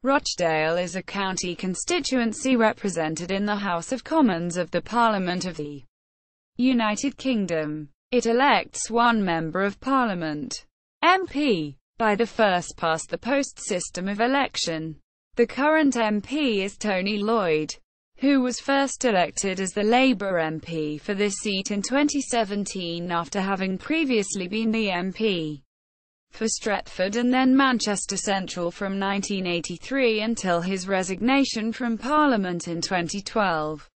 Rochdale is a county constituency represented in the House of Commons of the Parliament of the United Kingdom. It elects one Member of Parliament, MP, by the first-past-the-post system of election. The current MP is Tony Lloyd, who was first elected as the Labour MP for this seat in 2017 after having previously been the MP for Stretford and then Manchester Central from 1983 until his resignation from Parliament in 2012.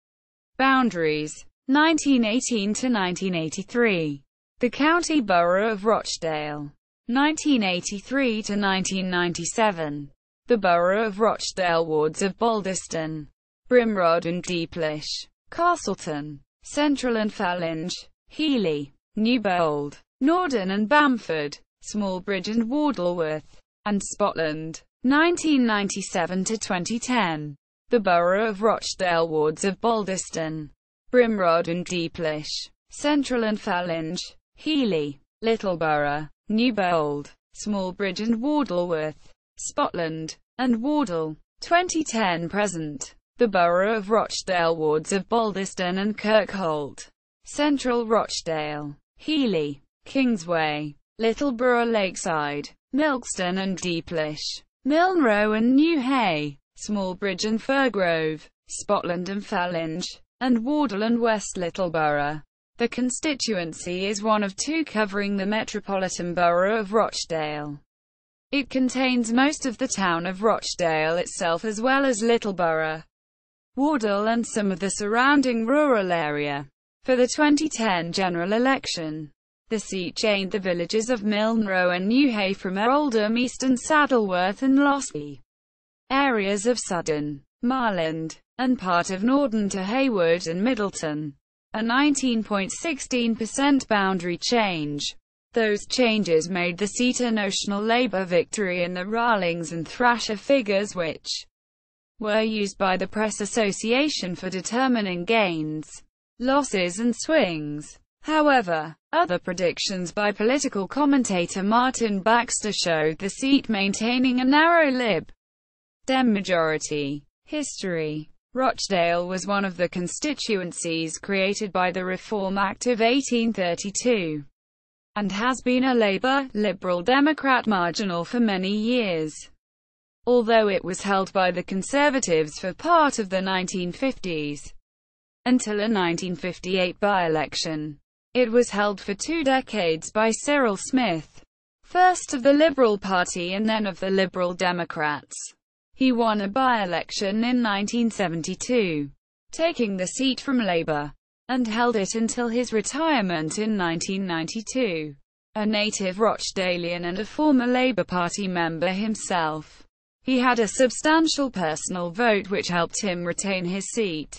Boundaries: 1918 to 1983. The County Borough of Rochdale. 1983 to 1997. The Borough of Rochdale wards of Baldiston, Brimrod and Deeplish, Castleton, Central and Fallinge, Heeley, Newbold, Norden and Bamford, Smallbridge and Wardleworth, and Spotland. 1997 to 2010. The Borough of Rochdale wards of Baldiston, Brimrod and Deeplish, Central and Fallinge, Heeley, Littleborough, Newbold, Smallbridge and Wardleworth, Spotland, and Wardle. 2010-present. The Borough of Rochdale wards of Baldiston and Kirkholt, Central Rochdale, Heeley, Kingsway, Littleborough Lakeside, Milkston and Deeplish, Milnrow and Newhay, Smallbridge and Firgrove, Spotland and Fallinge, and Wardle and West Littleborough. The constituency is one of two covering the Metropolitan Borough of Rochdale. It contains most of the town of Rochdale itself as well as Littleborough, Wardle and some of the surrounding rural area. For the 2010 general election, the seat joined the villages of Milnrow and Newhay from Oldham East and Saddleworth and Losby, areas of Sudden, Marland, and part of Norden to Haywood and Middleton. A 19.16% boundary change. Those changes made the seat a notional Labour victory in the Rawlings and Thrasher figures, which were used by the Press Association for determining gains, losses and swings. However, other predictions by political commentator Martin Baxter showed the seat maintaining a narrow Lib Dem majority. History: Rochdale was one of the constituencies created by the Reform Act of 1832, and has been a Labour, Liberal Democrat marginal for many years. Although it was held by the Conservatives for part of the 1950s, until a 1958 by-election, it was held for 2 decades by Cyril Smith, first of the Liberal Party and then of the Liberal Democrats. He won a by-election in 1972, taking the seat from Labour, and held it until his retirement in 1992. A native Rochdalian and a former Labour Party member himself, he had a substantial personal vote which helped him retain his seat.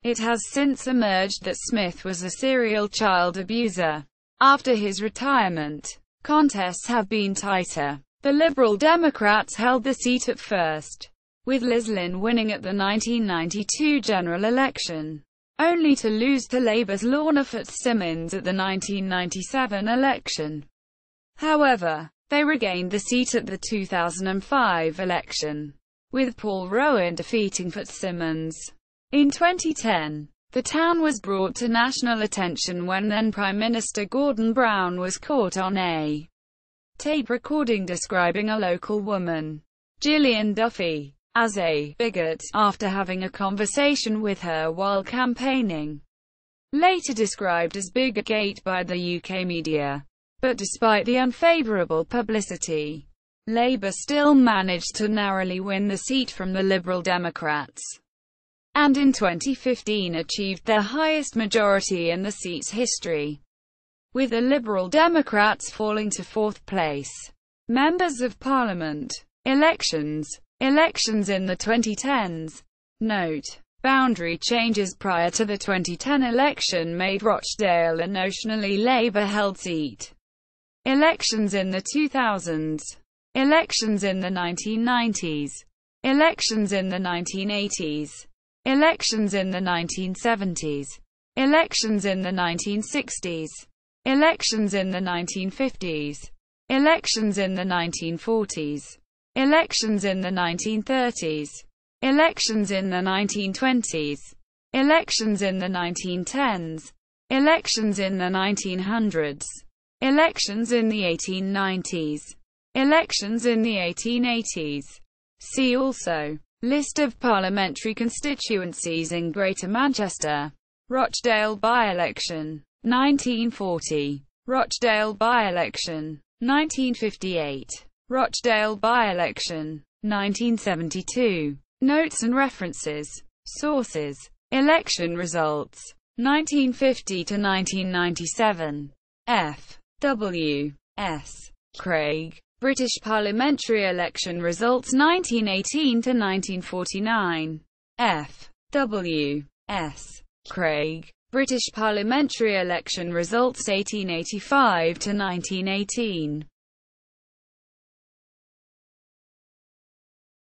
It has since emerged that Smith was a serial child abuser. After his retirement, contests have been tighter. The Liberal Democrats held the seat at first, with Lynne winning at the 1992 general election, only to lose to Labour's Lorna Fitzsimmons at the 1997 election. However, they regained the seat at the 2005 election, with Paul Rowan defeating Fitzsimmons. In 2010, the town was brought to national attention when then Prime Minister Gordon Brown was caught on a tape recording describing a local woman, Gillian Duffy, as a bigot, after having a conversation with her while campaigning. Later described as Bigotgate by the UK media. But despite the unfavourable publicity, Labour still managed to narrowly win the seat from the Liberal Democrats, and in 2015 achieved their highest majority in the seat's history, with the Liberal Democrats falling to 4th place. Members of Parliament. Elections. Elections in the 2010s. Note: boundary changes prior to the 2010 election made Rochdale a notionally Labour-held seat. Elections in the 2000s. Elections in the 1990s. Elections in the 1980s. Elections in the 1970s. Elections in the 1960s. Elections in the 1950s. Elections in the 1940s. Elections in the 1930s. Elections in the 1920s. Elections in the 1910s. Elections in the 1900s. Elections in the 1890s. Elections in the 1880s. See also List of parliamentary constituencies in Greater Manchester. Rochdale by-election, 1940. Rochdale by-election, 1958. Rochdale by-election, 1972. Notes and references. Sources. Election results, 1950 to 1997. F. W. S. Craig. British parliamentary election results 1918 to 1949. F. W. S. Craig. British parliamentary election results 1885 to 1918.